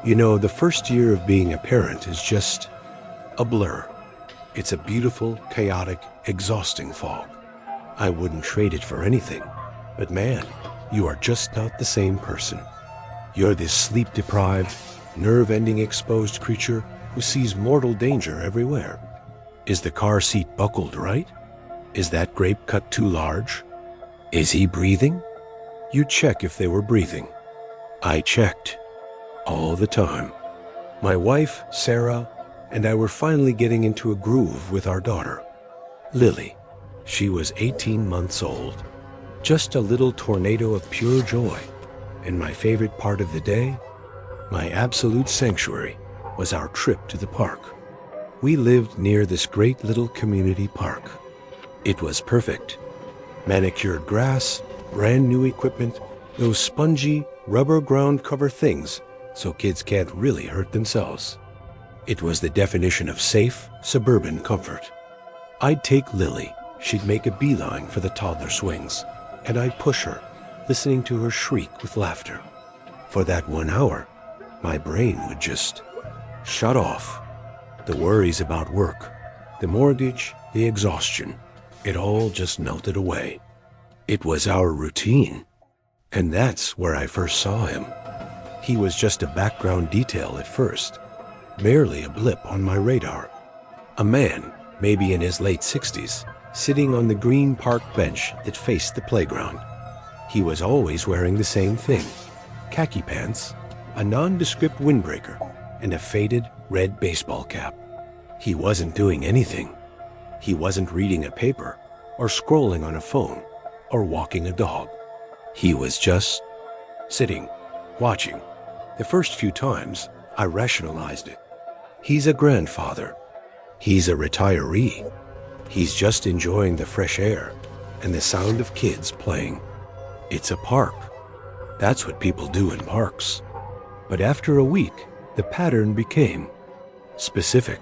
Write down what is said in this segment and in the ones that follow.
You know, the first year of being a parent is just a blur. It's a beautiful, chaotic, exhausting fog. I wouldn't trade it for anything. But man, you are just not the same person. You're this sleep-deprived, nerve-ending exposed creature who sees mortal danger everywhere. Is the car seat buckled right? Is that grape cut too large? Is he breathing? You check if they were breathing. I checked. All the time. My wife, Sarah, and I were finally getting into a groove with our daughter, Lily. She was 18 months old. Just a little tornado of pure joy. And my favorite part of the day, my absolute sanctuary, was our trip to the park. We lived near this great little community park. It was perfect. Manicured grass, brand new equipment, those spongy, rubber ground cover things so kids can't really hurt themselves. It was the definition of safe, suburban comfort. I'd take Lily. She'd make a beeline for the toddler swings, and I'd push her, listening to her shriek with laughter. For that 1 hour, my brain would just shut off. The worries about work, the mortgage, the exhaustion, it all just melted away. It was our routine. And that's where I first saw him. He was just a background detail at first, merely a blip on my radar. A man, maybe in his late 60s, sitting on the green park bench that faced the playground. He was always wearing the same thing: khaki pants, a nondescript windbreaker, and a faded red baseball cap. He wasn't doing anything. He wasn't reading a paper, or scrolling on a phone, or walking a dog. He was just sitting, watching. The first few times, I rationalized it. He's a grandfather. He's a retiree. He's just enjoying the fresh air and the sound of kids playing. It's a park. That's what people do in parks. But after a week, the pattern became specific.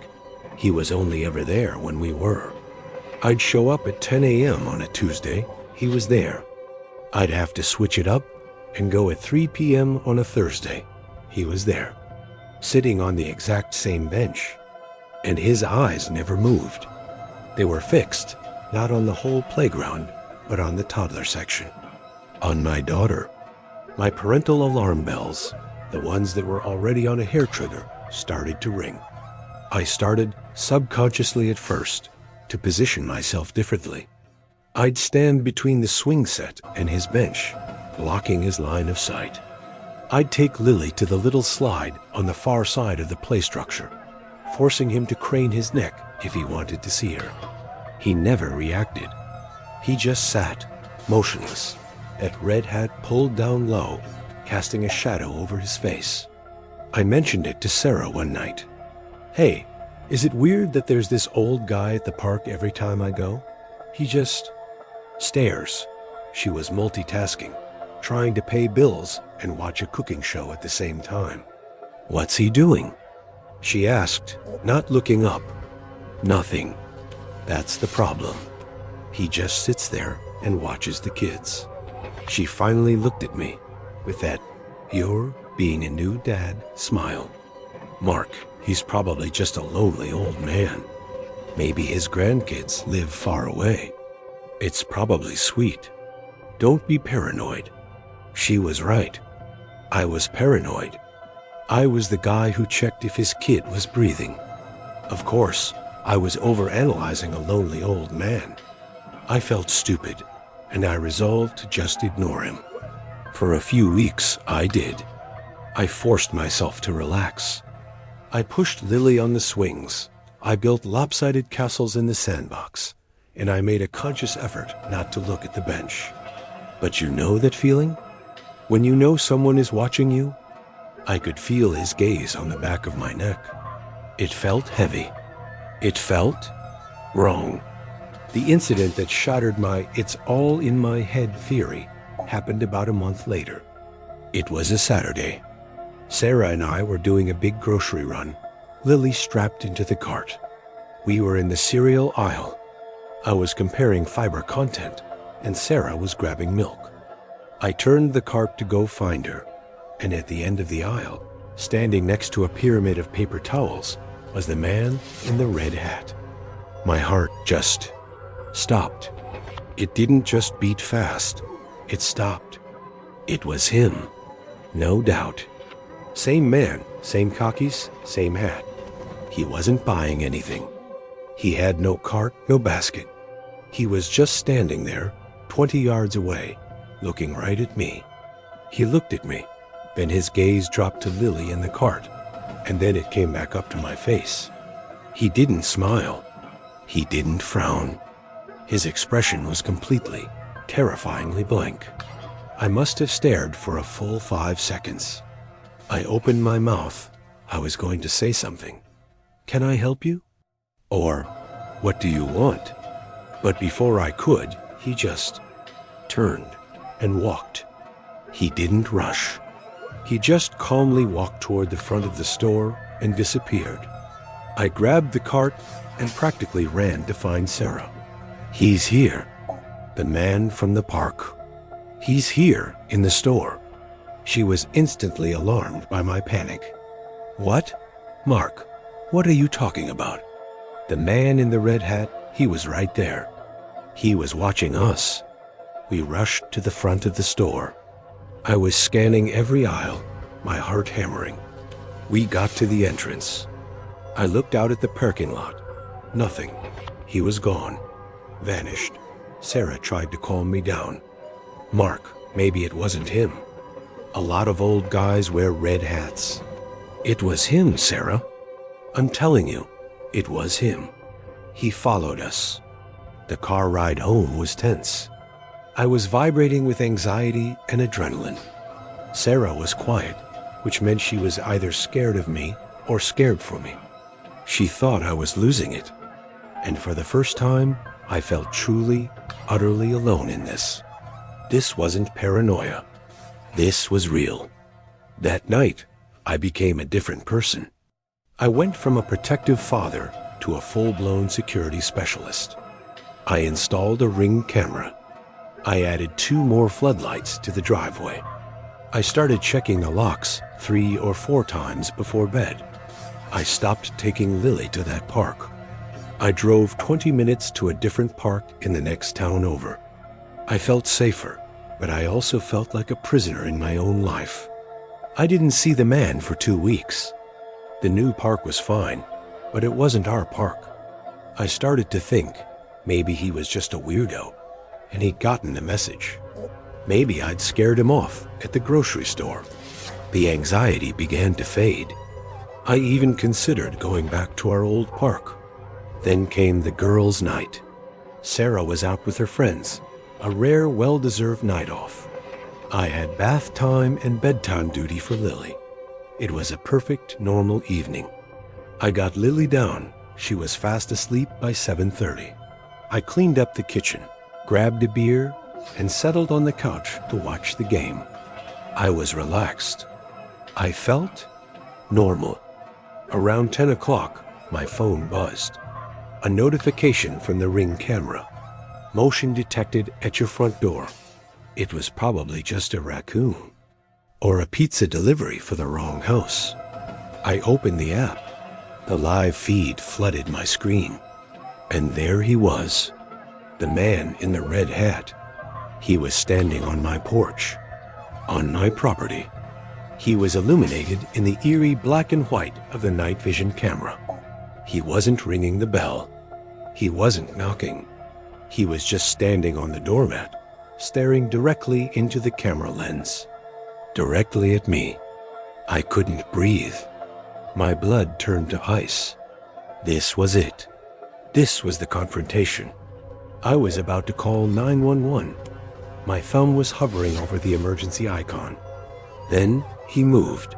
He was only ever there when we were. I'd show up at 10 a.m. on a Tuesday. He was there. I'd have to switch it up and go at 3 p.m. on a Thursday. He was there, sitting on the exact same bench. And his eyes never moved. They were fixed, not on the whole playground, but on the toddler section. On my daughter. My parental alarm bells, the ones that were already on a hair trigger, started to ring. I started, subconsciously at first, to position myself differently. I'd stand between the swing set and his bench, blocking his line of sight. I'd take Lily to the little slide on the far side of the play structure, forcing him to crane his neck if he wanted to see her. He never reacted. He just sat, motionless, that red hat pulled down low, casting a shadow over his face. I mentioned it to Sarah one night. Hey, is it weird that there's this old guy at the park every time I go? He just stares. She was multitasking, trying to pay bills and watch a cooking show at the same time. What's he doing? She asked, not looking up. Nothing. That's the problem. He just sits there and watches the kids. She finally looked at me with that "you're being a new dad" smile. Mark, he's probably just a lonely old man. Maybe his grandkids live far away. It's probably sweet. Don't be paranoid. She was right. I was paranoid. I was the guy who checked if his kid was breathing. Of course, I was overanalyzing a lonely old man. I felt stupid, and I resolved to just ignore him. For a few weeks, I did. I forced myself to relax. I pushed Lily on the swings. I built lopsided castles in the sandbox, and I made a conscious effort not to look at the bench. But you know that feeling? When you know someone is watching you? I could feel his gaze on the back of my neck. It felt heavy. It felt wrong. The incident that shattered my "it's all in my head" theory happened about a month later. It was a Saturday. Sarah and I were doing a big grocery run, Lily strapped into the cart. We were in the cereal aisle. I was comparing fiber content, and Sarah was grabbing milk. I turned the cart to go find her, and at the end of the aisle, Standing next to a pyramid of paper towels was the man in the red hat. My heart just stopped. It didn't just beat fast. It stopped. It was him. No doubt. Same man, same khakis, same hat. He wasn't buying anything. He had no cart, no basket. He was just standing there, 20 yards away, looking right at me. He looked at me, then his gaze dropped to Lily in the cart, and then it came back up to my face. He didn't smile. He didn't frown. His expression was completely, terrifyingly blank. I must have stared for a full 5 seconds. I opened my mouth. I was going to say something. "Can I help you?" Or, "What do you want?" But before I could, he just turned and walked. He didn't rush. He just calmly walked toward the front of the store and disappeared. I grabbed the cart and practically ran to find Sarah. "He's here. The man from the park. He's here in the store." She was instantly alarmed by my panic. "What? Mark, what are you talking about?" The man in the red hat, he was right there. He was watching us. We rushed to the front of the store. I was scanning every aisle, my heart hammering. We got to the entrance. I looked out at the parking lot. Nothing. He was gone. Vanished. Sarah tried to calm me down. "Mark, maybe it wasn't him. A lot of old guys wear red hats." "It was him, Sarah. I'm telling you, it was him. He followed us." The car ride home was tense. I was vibrating with anxiety and adrenaline. Sarah was quiet, which meant she was either scared of me or scared for me. She thought I was losing it. And for the first time, I felt truly, utterly alone in this. This wasn't paranoia. This was real. That night, I became a different person. I went from a protective father to a full-blown security specialist. I installed a Ring camera. I added 2 more floodlights to the driveway. I started checking the locks 3 or 4 times before bed. I stopped taking Lily to that park. I drove 20 minutes to a different park in the next town over. I felt safer, but I also felt like a prisoner in my own life. I didn't see the man for 2 weeks. The new park was fine, but it wasn't our park. I started to think maybe he was just a weirdo, and he'd gotten the message. Maybe I'd scared him off at the grocery store. The anxiety began to fade. I even considered going back to our old park. Then came the girls' night. Sarah was out with her friends, a rare, well-deserved night off. I had bath time and bedtime duty for Lily. It was a perfect, normal evening. I got Lily down. She was fast asleep by 7:30. I cleaned up the kitchen, grabbed a beer, and settled on the couch to watch the game. I was relaxed. I felt normal. Around 10 o'clock, my phone buzzed. A notification from the Ring camera. Motion detected at your front door. It was probably just a raccoon. Or a pizza delivery for the wrong house. I opened the app. The live feed flooded my screen. And there he was. The man in the red hat. He was standing on my porch. On my property. He was illuminated in the eerie black and white of the night vision camera. He wasn't ringing the bell. He wasn't knocking. He was just standing on the doormat, staring directly into the camera lens. Directly at me. I couldn't breathe. My blood turned to ice. This was it. This was the confrontation. I was about to call 911. My thumb was hovering over the emergency icon. Then he moved.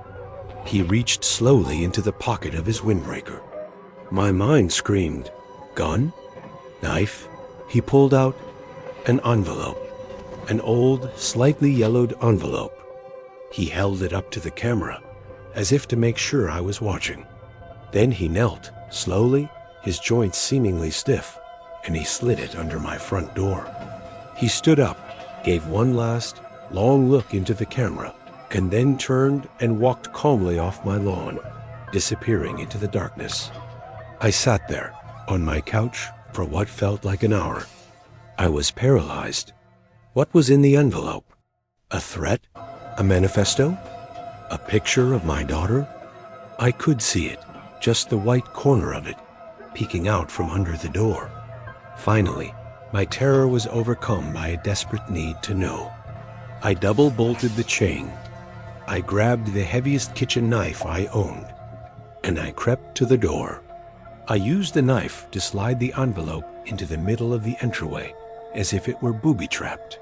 He reached slowly into the pocket of his windbreaker. My mind screamed, "Gun? Knife?" He pulled out an envelope. An old, slightly yellowed envelope. He held it up to the camera, as if to make sure I was watching. Then he knelt, slowly, his joints seemingly stiff, and he slid it under my front door. He stood up, gave one last, long look into the camera, and then turned and walked calmly off my lawn, disappearing into the darkness. I sat there, on my couch, for what felt like an hour. I was paralyzed. What was in the envelope? A threat? A manifesto? A picture of my daughter? I could see it, just the white corner of it, peeking out from under the door. Finally, my terror was overcome by a desperate need to know. I double-bolted the chain. I grabbed the heaviest kitchen knife I owned, and I crept to the door. I used the knife to slide the envelope into the middle of the entryway, as if it were booby-trapped.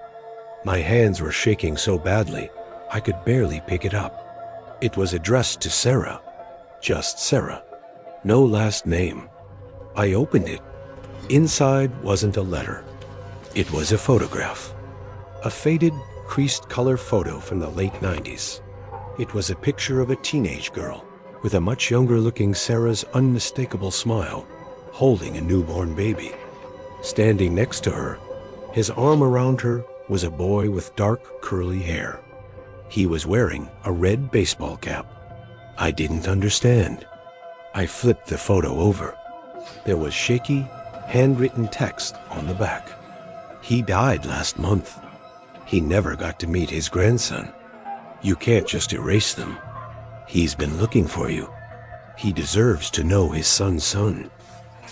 My hands were shaking so badly, I could barely pick it up. It was addressed to Sarah. Just Sarah. No last name. I opened it. Inside wasn't a letter. It was a photograph. A faded, creased color photo from the late 90s. It was a picture of a teenage girl with a much younger-looking Sarah's unmistakable smile, holding a newborn baby. Standing next to her, his arm around her, was a boy with dark, curly hair. He was wearing a red baseball cap. I didn't understand. I flipped the photo over. There was shaky, handwritten text on the back. He died last month. He never got to meet his grandson. You can't just erase them. He's been looking for you. He deserves to know his son's son.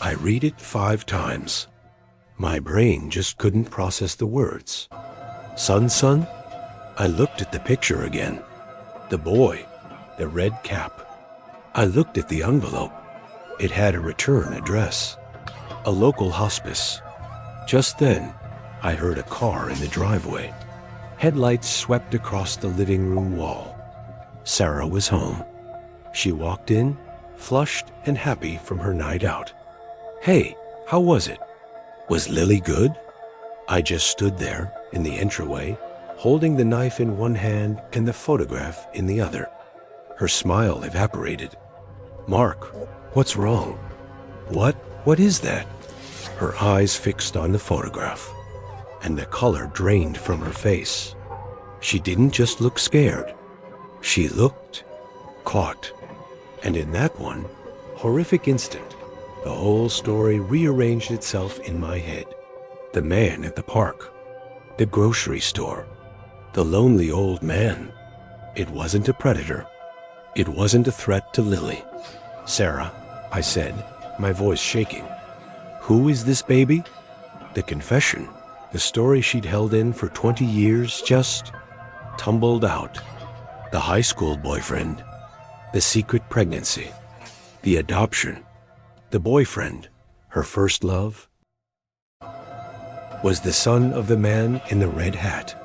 I read it 5 times. My brain just couldn't process the words. Son? I looked at the picture again. The boy, the red cap. I looked at the envelope. It had a return address. A local hospice. Just then, I heard a car in the driveway. Headlights swept across the living room wall. Sarah was home. She walked in, flushed and happy from her night out. Hey, how was it? Was Lily good? I just stood there in the entryway, holding the knife in one hand and the photograph in the other. Her smile evaporated. Mark, what's wrong? What is that? Her eyes fixed on the photograph, and the color drained from her face. She didn't just look scared. She looked caught. And in that one horrific instant, the whole story rearranged itself in my head. The man at the park, the grocery store, the lonely old man. It wasn't a predator. It wasn't a threat to Lily. Sarah, I said, my voice shaking. Who is this baby? The confession, the story she'd held in for 20 years, just tumbled out. The high school boyfriend, the secret pregnancy, the adoption, the boyfriend, her first love, was the son of the man in the red hat.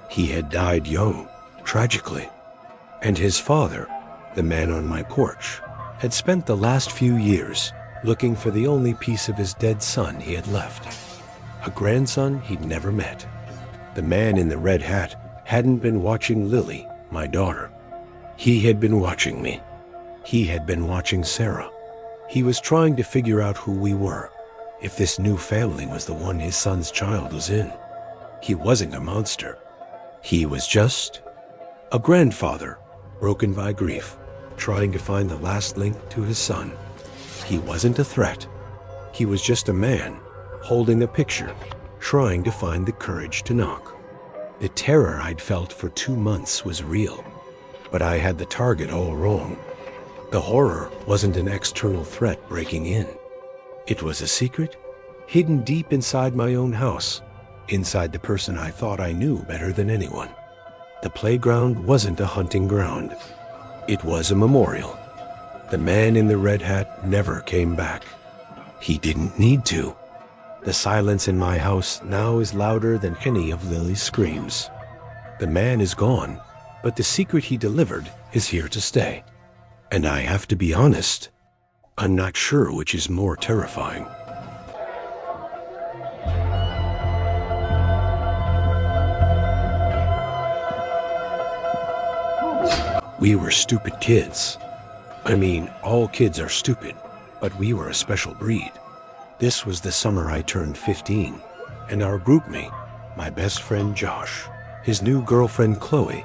He had died young, tragically, and his father, the man on my porch, had spent the last few years looking for the only piece of his dead son he had left, a grandson he'd never met. The man in the red hat hadn't been watching Lily, my daughter. He had been watching me. He had been watching Sarah. He was trying to figure out who we were, if this new family was the one his son's child was in. He wasn't a monster. He was just a grandfather, broken by grief, trying to find the last link to his son. He wasn't a threat. He was just a man, holding a picture, trying to find the courage to knock. The terror I'd felt for 2 months was real, but I had the target all wrong. The horror wasn't an external threat breaking in. It was a secret, hidden deep inside my own house, inside the person I thought I knew better than anyone. The playground wasn't a hunting ground. It was a memorial. The man in the red hat never came back. He didn't need to. The silence in my house now is louder than any of Lily's screams. The man is gone, but the secret he delivered is here to stay. And I have to be honest, I'm not sure which is more terrifying. We were stupid kids. I mean, all kids are stupid, but we were a special breed. This was the summer I turned 15, and our groupmate, my best friend Josh, his new girlfriend Chloe,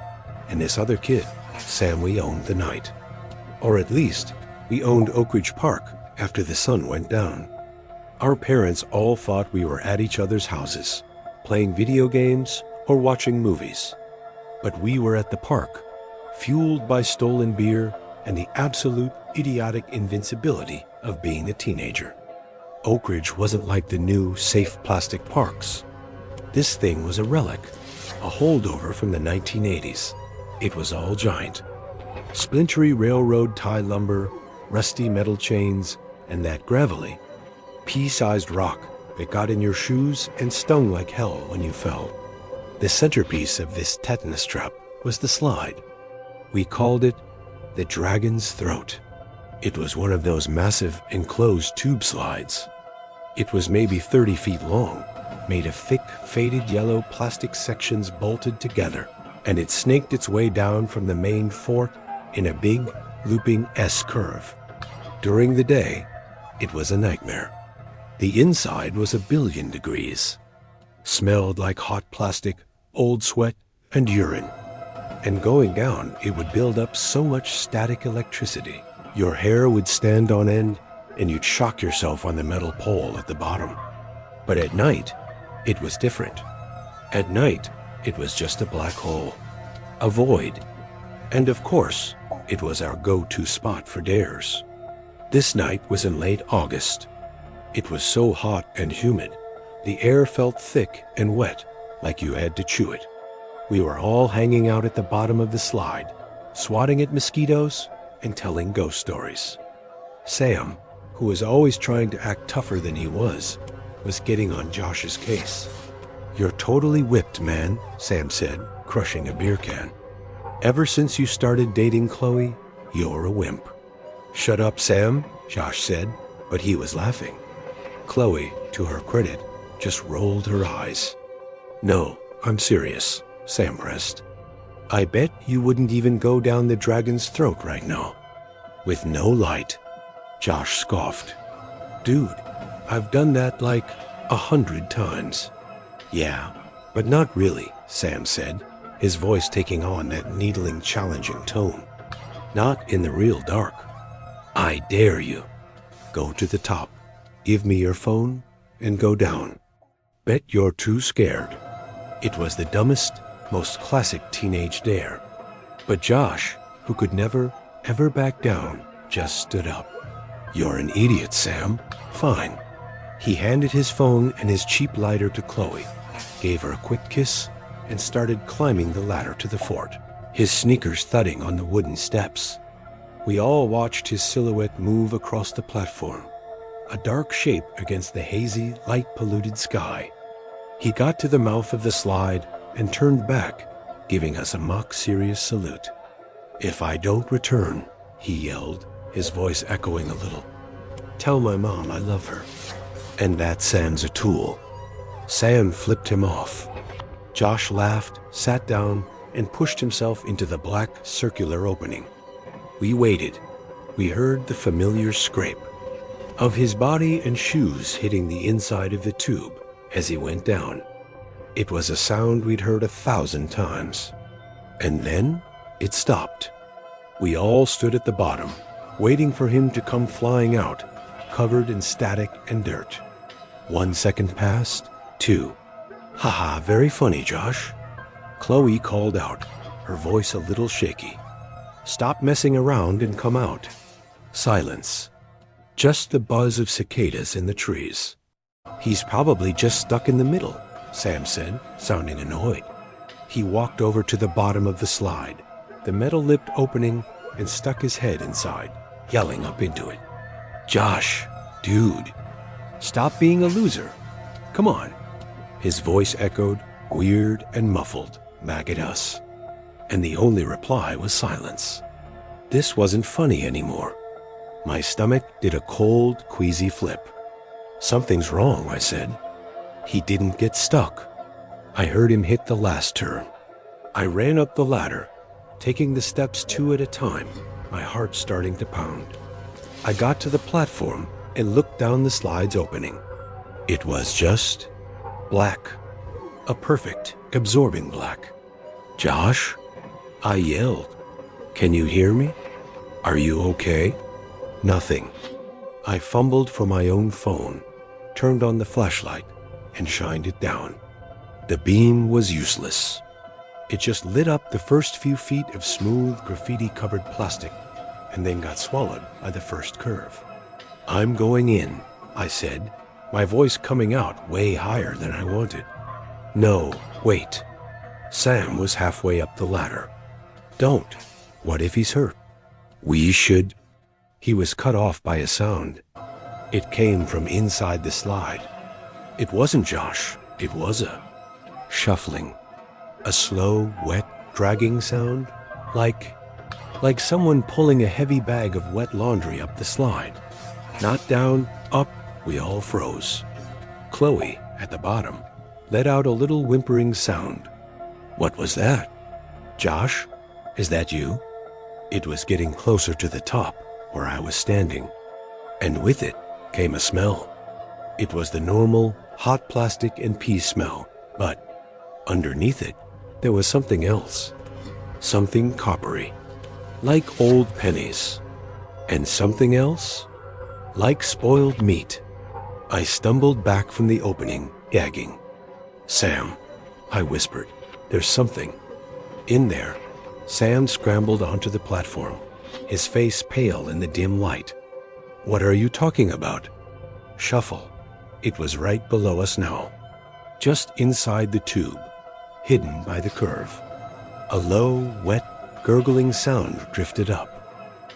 and this other kid, Sam, we owned the night. Or at least, we owned Oak Ridge Park after the sun went down. Our parents all thought we were at each other's houses, playing video games or watching movies. But we were at the park, fueled by stolen beer and the absolute idiotic invincibility of being a teenager. Oak Ridge wasn't like the new, safe plastic parks. This thing was a relic, a holdover from the 1980s. It was all giant. Splintery railroad tie lumber, rusty metal chains, and that gravelly, pea-sized rock that got in your shoes and stung like hell when you fell. The centerpiece of this tetanus trap was the slide. We called it the Dragon's Throat. It was one of those massive enclosed tube slides. It was maybe 30 feet long, made of thick, faded yellow plastic sections bolted together, and it snaked its way down from the main fort in a big, looping S-curve. During the day, it was a nightmare. The inside was 1,000,000,000 degrees. Smelled like hot plastic, old sweat, and urine. And going down, it would build up so much static electricity. Your hair would stand on end, and you'd shock yourself on the metal pole at the bottom. But at night, it was different. At night, it was just a black hole, a void. And of course, it was our go-to spot for dares. This night was in late August. It was so hot and humid, the air felt thick and wet, like you had to chew it. We were all hanging out at the bottom of the slide, swatting at mosquitoes and telling ghost stories. Sam, who was always trying to act tougher than he was getting on Josh's case. "You're totally whipped, man," Sam said, crushing a beer can. "Ever since you started dating Chloe, you're a wimp." "Shut up, Sam," Josh said, but he was laughing. Chloe, to her credit, just rolled her eyes. "No, I'm serious," Sam pressed. "I bet you wouldn't even go down the dragon's throat right now. With no light." Josh scoffed. "Dude, I've done that like 100 times. "Yeah, but not really," Sam said, his voice taking on that needling, challenging tone. "Not in the real dark. I dare you. Go to the top, give me your phone, and go down. Bet you're too scared." It was the dumbest, most classic teenage dare. But Josh, who could never, ever back down, just stood up. "You're an idiot, Sam. Fine." He handed his phone and his cheap lighter to Chloe, gave her a quick kiss, and started climbing the ladder to the fort, his sneakers thudding on the wooden steps. We all watched his silhouette move across the platform, a dark shape against the hazy, light-polluted sky. He got to the mouth of the slide and turned back, giving us a mock-serious salute. "If I don't return," he yelled, his voice echoing a little, "tell my mom I love her. And that Sam's a tool." Sam flipped him off. Josh laughed, sat down, and pushed himself into the black, circular opening. We waited. We heard the familiar scrape of his body and shoes hitting the inside of the tube as he went down. It was a sound we'd heard 1,000 times. And then it stopped. We all stood at the bottom, waiting for him to come flying out, covered in static and dirt. 1 second passed, 2. "Haha, very funny, Josh." Chloe called out, her voice a little shaky. "Stop messing around and come out." Silence. Just the buzz of cicadas in the trees. "He's probably just stuck in the middle," Sam said, sounding annoyed. He walked over to the bottom of the slide, the metal-lipped opening, and stuck his head inside, yelling up into it. "Josh, dude, stop being a loser. Come on." His voice echoed, weird and muffled, back at us. And the only reply was silence. This wasn't funny anymore. My stomach did a cold, queasy flip. "Something's wrong," I said. He didn't get stuck. I heard him hit the last turn. I ran up the ladder, taking the steps 2 at a time, my heart starting to pound. I got to the platform and looked down the slide's opening. It was just black. A perfect, absorbing black. "Josh?" I yelled. Can you hear me? Are you okay? Nothing. I fumbled for my own phone, turned on the flashlight, and shined it down. The beam was useless. It just lit up the first few feet of smooth, graffiti-covered plastic, and then got swallowed by the first curve. I'm going in, I said, my voice coming out way higher than I wanted. No, wait. Sam was halfway up the ladder. Don't. What if he's hurt? We should... He was cut off by a sound. It came from inside the slide. It wasn't Josh. It was a shuffling. A slow, wet, dragging sound. Like someone pulling a heavy bag of wet laundry up the slide. Not down, up, we all froze. Chloe, at the bottom, let out a little whimpering sound. What was that? Josh, is that you? It was getting closer to the top, where I was standing. And with it came a smell. It was the normal, hot plastic and pee smell, but underneath it, there was something else. Something coppery, like old pennies. And something else, like spoiled meat. I stumbled back from the opening, gagging. Sam, I whispered, there's something. In there, Sam scrambled onto the platform, his face pale in the dim light. What are you talking about? Shuffle. It was right below us now, just inside the tube, hidden by the curve. A low, wet, gurgling sound drifted up.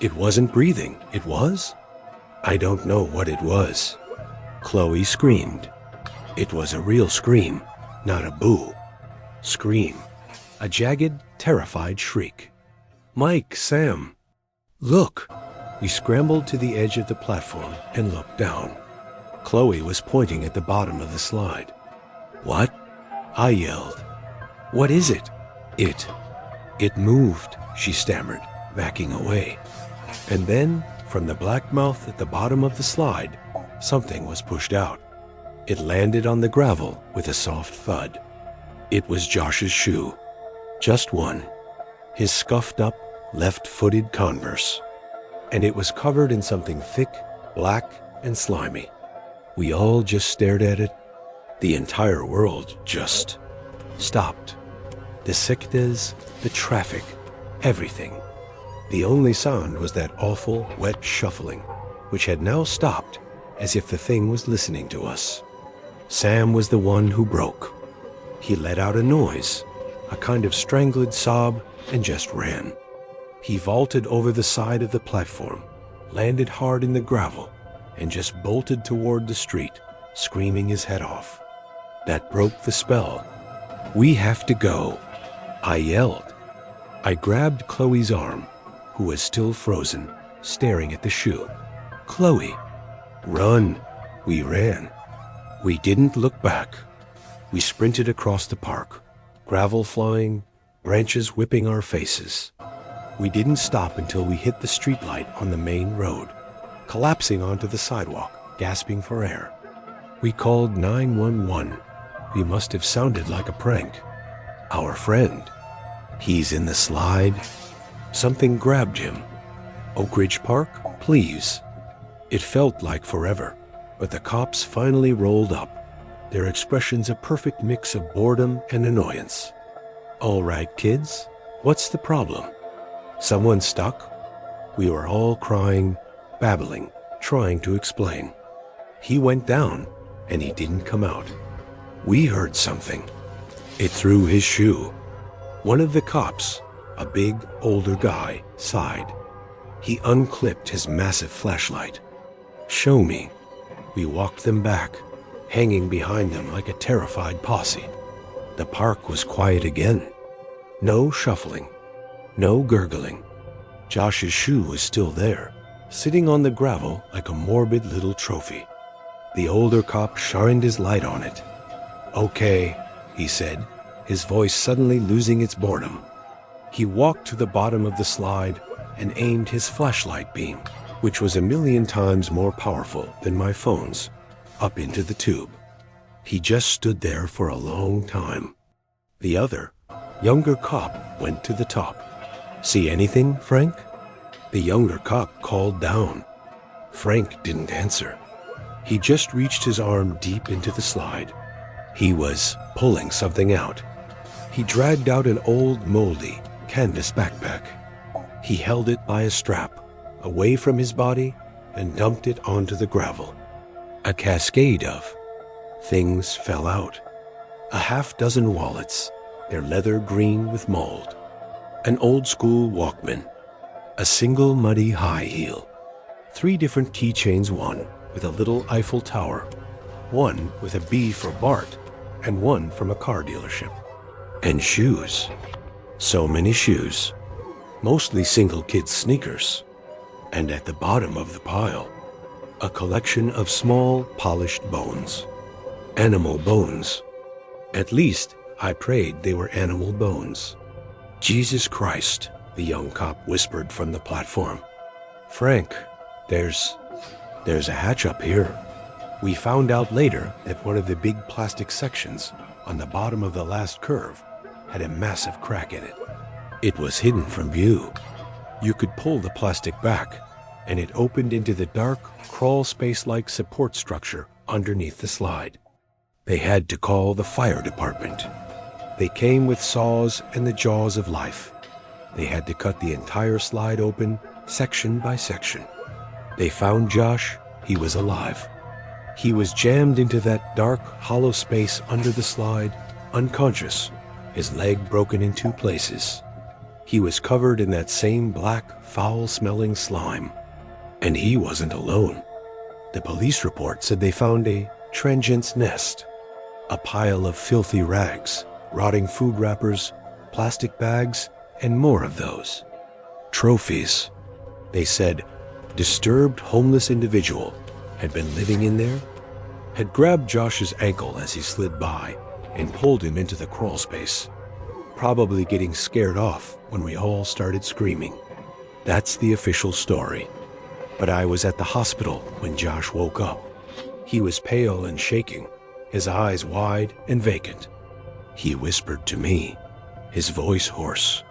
It wasn't breathing, it was? I don't know what it was. Chloe screamed. It was a real scream, not a boo. Scream. A jagged, terrified shriek. Mike, Sam. Look. We scrambled to the edge of the platform and looked down. Chloe was pointing at the bottom of the slide. What? I yelled. What is it? It moved, she stammered, backing away. And then, from the black mouth at the bottom of the slide, something was pushed out. It landed on the gravel with a soft thud. It was Josh's shoe. Just one. His scuffed up, left-footed Converse. And it was covered in something thick, black, and slimy. We all just stared at it. The entire world just stopped. The cicadas, the traffic, everything. The only sound was that awful, wet shuffling, which had now stopped, as if the thing was listening to us. Sam was the one who broke. He let out a noise, a kind of strangled sob, and just ran. He vaulted over the side of the platform, landed hard in the gravel, and just bolted toward the street, screaming his head off. That broke the spell. We have to go, I yelled. I grabbed Chloe's arm, who was still frozen, staring at the shoe. Chloe, run. We ran. We didn't look back. We sprinted across the park, gravel flying, branches whipping our faces. We didn't stop until we hit the streetlight on the main road, collapsing onto the sidewalk, gasping for air. We called 911. We must have sounded like a prank. Our friend. He's in the slide. Something grabbed him. Oak Ridge Park, please. It felt like forever, but the cops finally rolled up, their expressions a perfect mix of boredom and annoyance. All right, kids, what's the problem? Someone stuck? We were all crying, babbling, trying to explain. He went down, and he didn't come out. We heard something. It threw his shoe. One of the cops, a big, older guy, sighed. He unclipped his massive flashlight. Show me. We walked them back, hanging behind them like a terrified posse. The park was quiet again. No shuffling. No gurgling. Josh's shoe was still there, sitting on the gravel like a morbid little trophy. The older cop shined his light on it. Okay, he said, his voice suddenly losing its boredom. He walked to the bottom of the slide and aimed his flashlight beam, which was 1,000,000 times more powerful than my phone's, up into the tube. He just stood there for a long time. The other, younger cop went to the top, See anything, Frank? The younger cop called down. Frank didn't answer. He just reached his arm deep into the slide. He was pulling something out. He dragged out an old, moldy canvas backpack. He held it by a strap, away from his body, and dumped it onto the gravel. A cascade of things fell out. A half-dozen wallets, their leather green with mold. An old-school Walkman. A single muddy high heel. 3 different keychains, one with a little Eiffel Tower, one with a B for Bart, and one from a car dealership. And shoes. So many shoes. Mostly single kids' sneakers. And at the bottom of the pile, a collection of small, polished bones. Animal bones. At least, I prayed they were animal bones. Jesus Christ, the young cop whispered from the platform. Frank, there's a hatch up here. We found out later that one of the big plastic sections on the bottom of the last curve had a massive crack in it. It was hidden from view. You could pull the plastic back, and it opened into the dark, crawl space-like support structure underneath the slide. They had to call the fire department. They came with saws and the jaws of life. They had to cut the entire slide open, section by section. They found Josh. He was alive. He was jammed into that dark, hollow space under the slide, unconscious, his leg broken in 2 places. He was covered in that same black, foul-smelling slime. And he wasn't alone. The police report said they found a transient's nest, a pile of filthy rags, rotting food wrappers, plastic bags, and more of those. Trophies. They said disturbed homeless individual had been living in there, had grabbed Josh's ankle as he slid by and pulled him into the crawl space, probably getting scared off when we all started screaming. That's the official story. But I was at the hospital when Josh woke up. He was pale and shaking, his eyes wide and vacant. He whispered to me, his voice hoarse.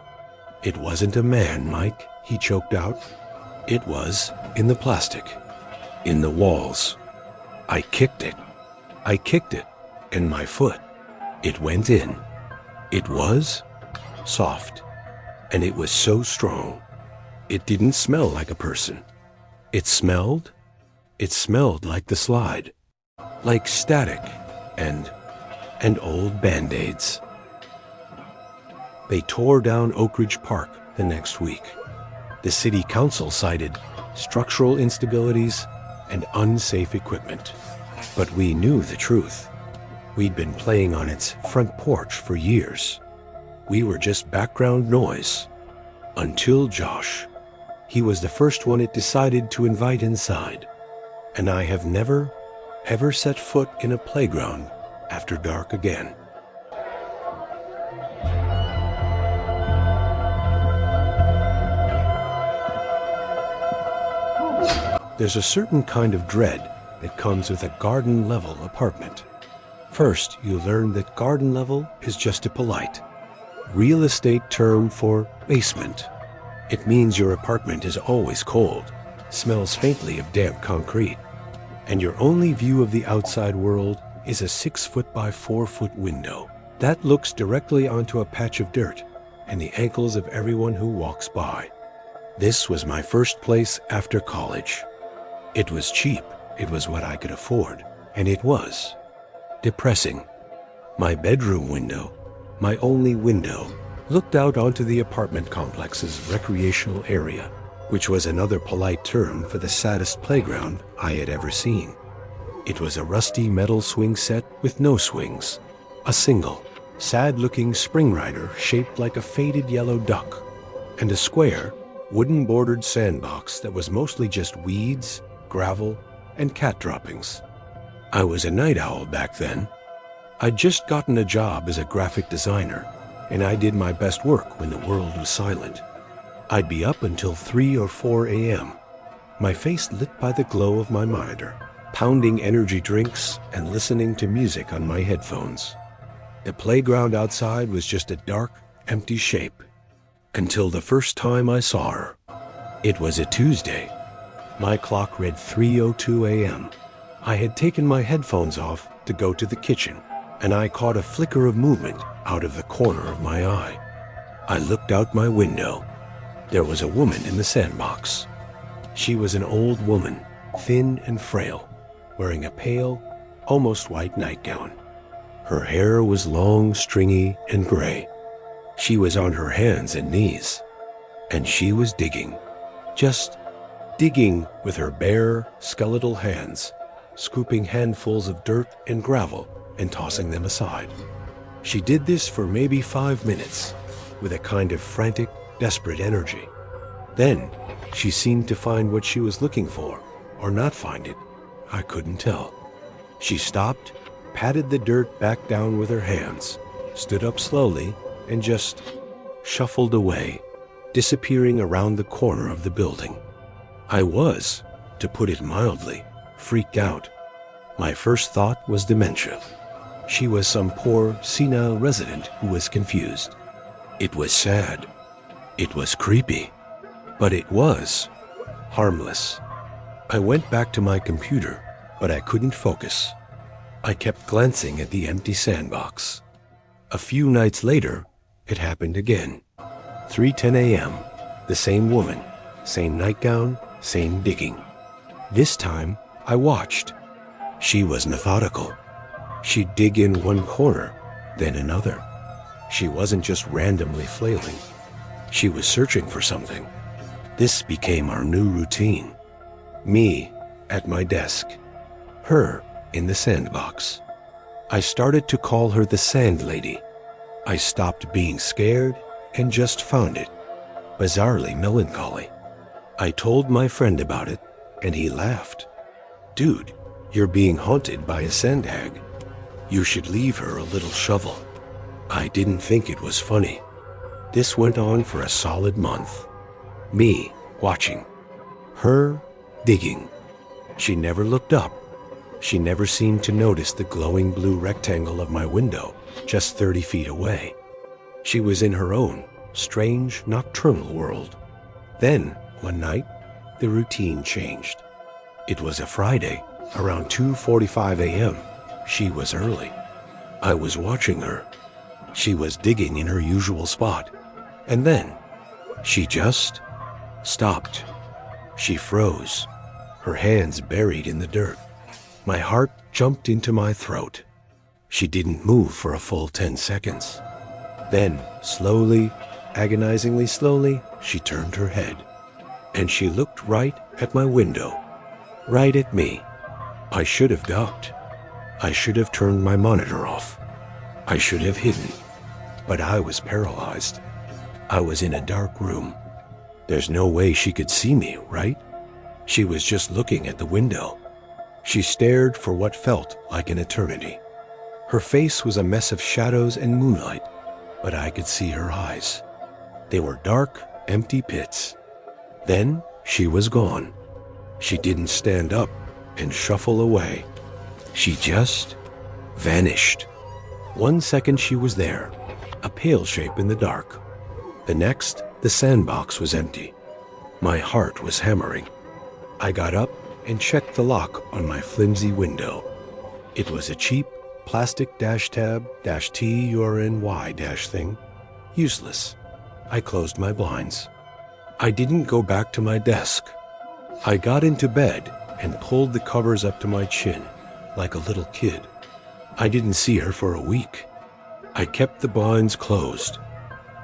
It wasn't a man, Mike, he choked out. It was in the plastic, in the walls. I kicked it, and my foot, it went in. It was soft, and it was so strong. It didn't smell like a person. It smelled like the slide, like static and old Band-Aids. They tore down Oak Ridge Park the next week. The city council cited structural instabilities and unsafe equipment. But we knew the truth. We'd been playing on its front porch for years. We were just background noise. Until Josh. He was the first one it decided to invite inside. And I have never, ever set foot in a playground after dark again. There's a certain kind of dread that comes with a garden-level apartment. First, you learn that garden level is just a polite, real estate term for basement. It means your apartment is always cold, smells faintly of damp concrete, and your only view of the outside world is a 6-foot by 4-foot window that looks directly onto a patch of dirt and the ankles of everyone who walks by. This was my first place after college. It was cheap, it was what I could afford, and it was depressing. My bedroom window, my only window, looked out onto the apartment complex's recreational area, which was another polite term for the saddest playground I had ever seen. It was a rusty metal swing set with no swings, a single, sad-looking spring rider shaped like a faded yellow duck, and a square, wooden-bordered sandbox that was mostly just weeds, gravel, and cat droppings. I was a night owl back then. I'd just gotten a job as a graphic designer, and I did my best work when the world was silent. I'd be up until 3 or 4 a.m., my face lit by the glow of my monitor, pounding energy drinks and listening to music on my headphones. The playground outside was just a dark, empty shape. until the first time I saw her. It was a Tuesday. My clock read 3:02 a.m. I had taken my headphones off to go to the kitchen, and I caught a flicker of movement out of the corner of my eye. I looked out my window. There was a woman in the sandbox. She was an old woman, thin and frail, wearing a pale, almost white nightgown. Her hair was long, stringy, and gray. She was on her hands and knees, and she was digging, just digging with her bare, skeletal hands, scooping handfuls of dirt and gravel and tossing them aside. She did this for maybe 5 minutes, with a kind of frantic, desperate energy. Then she seemed to find what she was looking for, or not find it. I couldn't tell. She stopped, patted the dirt back down with her hands, stood up slowly, and just shuffled away, disappearing around the corner of the building. I was, to put it mildly, freaked out. My first thought was dementia. She was some poor, senile resident who was confused. It was sad. It was creepy. But it was harmless. I went back to my computer, but I couldn't focus. I kept glancing at the empty sandbox. A few nights later, it happened again. 3:10 a.m., the same woman, same nightgown, same digging. This time, I watched. She was methodical. She'd dig in one corner, then another. She wasn't just randomly flailing. She was searching for something. This became our new routine. Me at my desk. Her in the sandbox. I started to call her the Sand Lady. I stopped being scared and just found it bizarrely melancholy. I told my friend about it, and he laughed. Dude, you're being haunted by a sand hag. You should leave her a little shovel. I didn't think it was funny. This went on for a solid month. Me watching. Her digging. She never looked up. She never seemed to notice the glowing blue rectangle of my window just 30 feet away. She was in her own strange nocturnal world. Then, one night, the routine changed. It was a Friday, around 2:45 a.m. She was early. I was watching her. She was digging in her usual spot. And then, she just stopped. She froze, her hands buried in the dirt. My heart jumped into my throat. She didn't move for a full 10 seconds. Then, slowly, agonizingly slowly, she turned her head. And she looked right at my window, right at me. I should have ducked. I should have turned my monitor off. I should have hidden. But I was paralyzed. I was in a dark room. There's no way she could see me, right? She was just looking at the window. She stared for what felt like an eternity. Her face was a mess of shadows and moonlight, but I could see her eyes. They were dark, empty pits. Then she was gone. She didn't stand up and shuffle away. She just vanished. 1 second she was there, a pale shape in the dark. The next, the sandbox was empty. My heart was hammering. I got up and checked the lock on my flimsy window. It was a cheap plastic -tab-TURNY- thing. Useless. I closed my blinds. I didn't go back to my desk. I got into bed and pulled the covers up to my chin, like a little kid. I didn't see her for a week. I kept the blinds closed,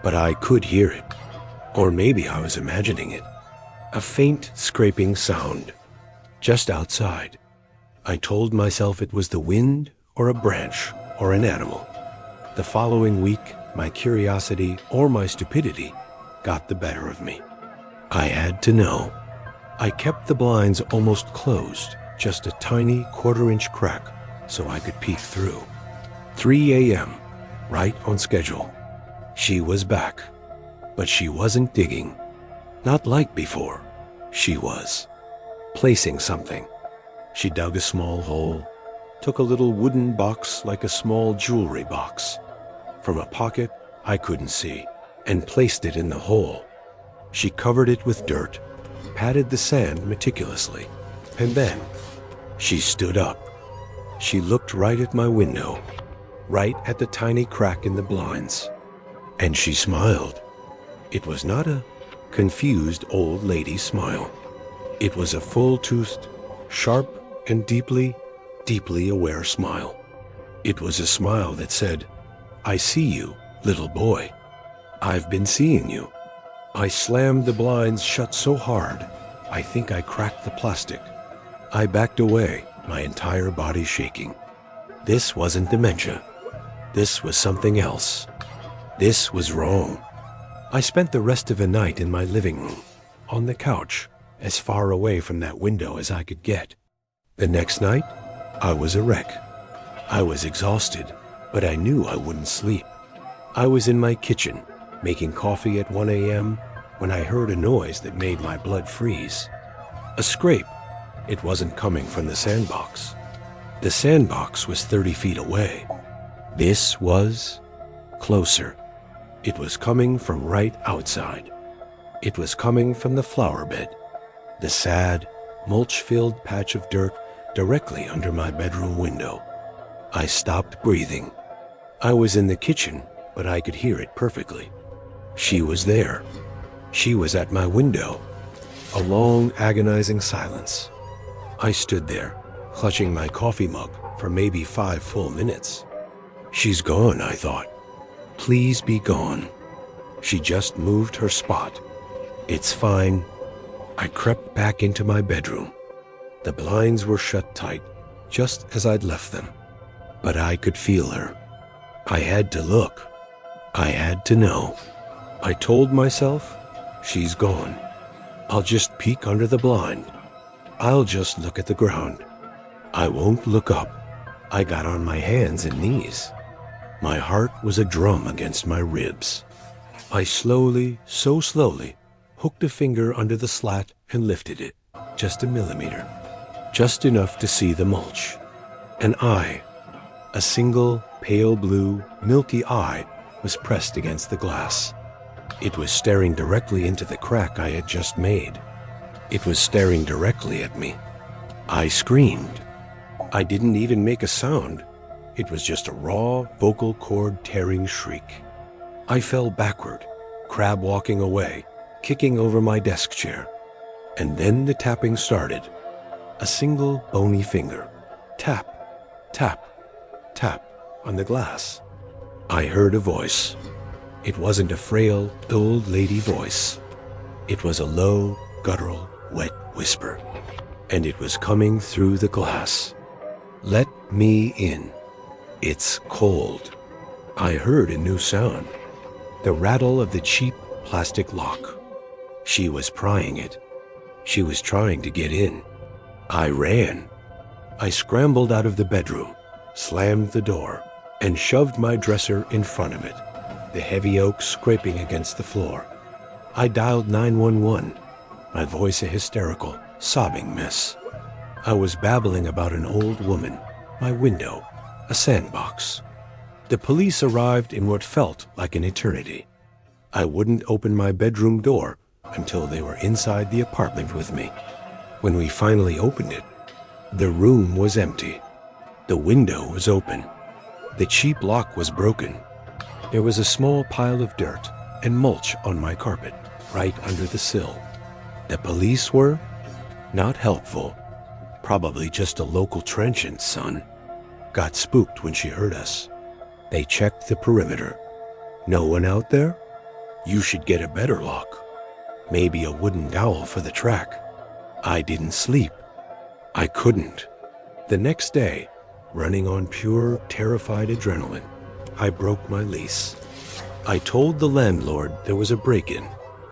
but I could hear it. Or maybe I was imagining it. A faint scraping sound, just outside. I told myself it was the wind or a branch or an animal. The following week, my curiosity or my stupidity got the better of me. I had to know. I kept the blinds almost closed, just a tiny 1/4-inch crack so I could peek through. 3 a.m., right on schedule. She was back, but she wasn't digging. Not like before. She was placing something. She dug a small hole, took a little wooden box like a small jewelry box. From a pocket I couldn't see. and placed it in the hole. She covered it with dirt, patted the sand meticulously, and then she stood up. She looked right at my window, right at the tiny crack in the blinds, and she smiled. It was not a confused old lady smile. It was a full-toothed, sharp, and deeply, deeply aware smile. It was a smile that said, "I see you, little boy. I've been seeing you." I slammed the blinds shut so hard, I think I cracked the plastic. I backed away, my entire body shaking. This wasn't dementia. This was something else. This was wrong. I spent the rest of the night in my living room, on the couch, as far away from that window as I could get. The next night, I was a wreck. I was exhausted, but I knew I wouldn't sleep. I was in my kitchen, making coffee at 1 a.m. when I heard a noise that made my blood freeze. A scrape. It wasn't coming from the sandbox. The sandbox was 30 feet away. This was closer. It was coming from right outside. It was coming from the flower bed, the sad, mulch-filled patch of dirt directly under my bedroom window. I stopped breathing. I was in the kitchen, but I could hear it perfectly. She was there. She was at my window. A long, agonizing silence. I stood there, clutching my coffee mug for maybe 5 full minutes. She's gone, I thought. Please be gone. She just moved her spot. It's fine. I crept back into my bedroom. The blinds were shut tight, just as I'd left them. But I could feel her. I had to look. I had to know. I told myself, she's gone. I'll just peek under the blind. I'll just look at the ground. I won't look up. I got on my hands and knees. My heart was a drum against my ribs. I slowly, so slowly, hooked a finger under the slat and lifted it, just a millimeter, just enough to see the mulch. An eye, a single pale blue, milky eye, was pressed against the glass. It was staring directly into the crack I had just made. It was staring directly at me. I screamed. I didn't even make a sound. It was just a raw, vocal cord tearing shriek. I fell backward, crab walking away, kicking over my desk chair. And then the tapping started. A single bony finger. Tap, tap, tap on the glass. I heard a voice. It wasn't a frail, old lady voice. It was a low, guttural, wet whisper. And it was coming through the glass. Let me in. It's cold. I heard a new sound. The rattle of the cheap plastic lock. She was prying it. She was trying to get in. I ran. I scrambled out of the bedroom, slammed the door, and shoved my dresser in front of it, the heavy oak scraping against the floor. I dialed 911, my voice a hysterical, sobbing mess. I was babbling about an old woman, my window, a sandbox. The police arrived in what felt like an eternity. I wouldn't open my bedroom door until they were inside the apartment with me. When we finally opened it, the room was empty. The window was open. The cheap lock was broken. There was a small pile of dirt and mulch on my carpet, right under the sill. The police were not helpful. Probably just a local trenchant, son. Got spooked when she heard us. They checked the perimeter. No one out there? You should get a better lock. Maybe a wooden dowel for the track. I didn't sleep. I couldn't. The next day, running on pure, terrified adrenaline, I broke my lease. I told the landlord there was a break-in,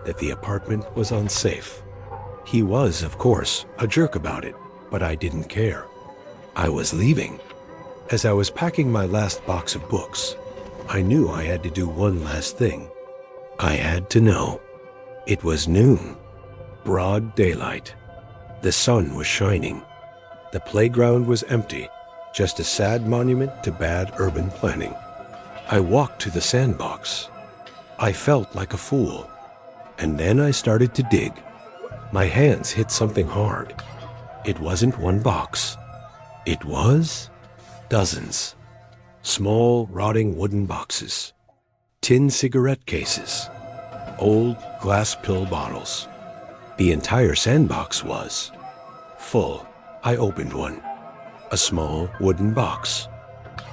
that the apartment was unsafe. He was, of course, a jerk about it, but I didn't care. I was leaving. As I was packing my last box of books, I knew I had to do one last thing. I had to know. It was noon. Broad daylight. The sun was shining. The playground was empty, just a sad monument to bad urban planning. I walked to the sandbox. I felt like a fool. And then I started to dig. My hands hit something hard. It wasn't one box. It was dozens. Small, rotting wooden boxes. Tin cigarette cases. Old glass pill bottles. The entire sandbox was full. I opened one. A small wooden box.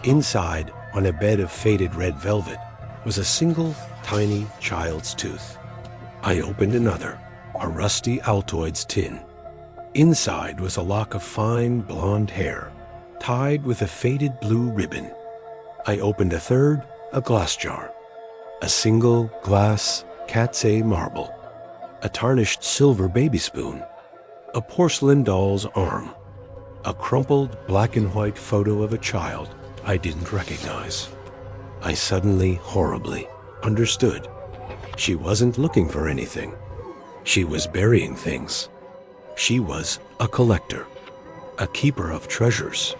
Inside, on a bed of faded red velvet, was a single tiny child's tooth. I opened another, a rusty Altoids tin. Inside was a lock of fine blonde hair, tied with a faded blue ribbon. I opened a third, a glass jar. A single glass cat's eye marble. A tarnished silver baby spoon. A porcelain doll's arm. A crumpled black and white photo of a child I didn't recognize. I suddenly, horribly, understood. She wasn't looking for anything. She was burying things. She was a collector, a keeper of treasures,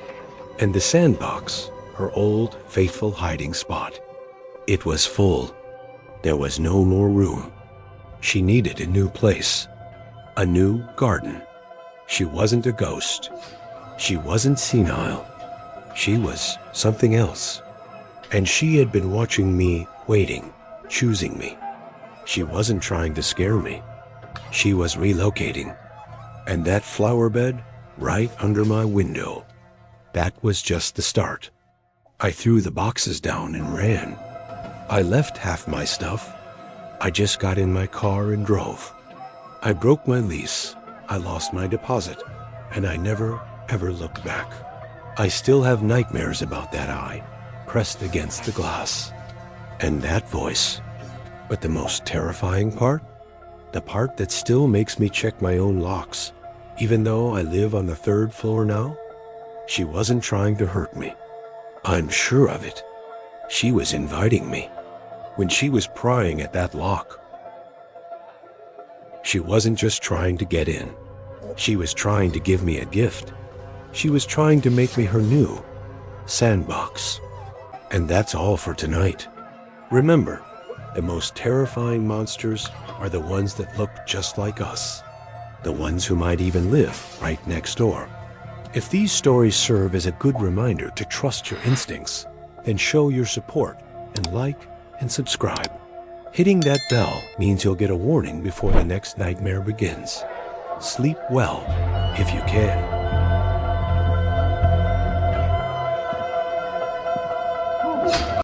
and the sandbox, her old, faithful hiding spot. It was full. There was no more room. She needed a new place, a new garden. She wasn't a ghost. She wasn't senile. She was something else. And she had been watching me, waiting, choosing me. She wasn't trying to scare me. She was relocating. And that flower bed, right under my window, that was just the start. I threw the boxes down and ran. I left half my stuff. I just got in my car and drove. I broke my lease. I lost my deposit. And I never, ever looked back. I still have nightmares about that eye, pressed against the glass. And that voice. But the most terrifying part? The part that still makes me check my own locks, even though I live on the 3rd floor now? She wasn't trying to hurt me. I'm sure of it. She was inviting me. When she was prying at that lock. She wasn't just trying to get in. She was trying to give me a gift. She was trying to make me her new sandbox. And that's all for tonight. Remember, the most terrifying monsters are the ones that look just like us. The ones who might even live right next door. If these stories serve as a good reminder to trust your instincts, then show your support and like and subscribe. Hitting that bell means you'll get a warning before the next nightmare begins. Sleep well if you can.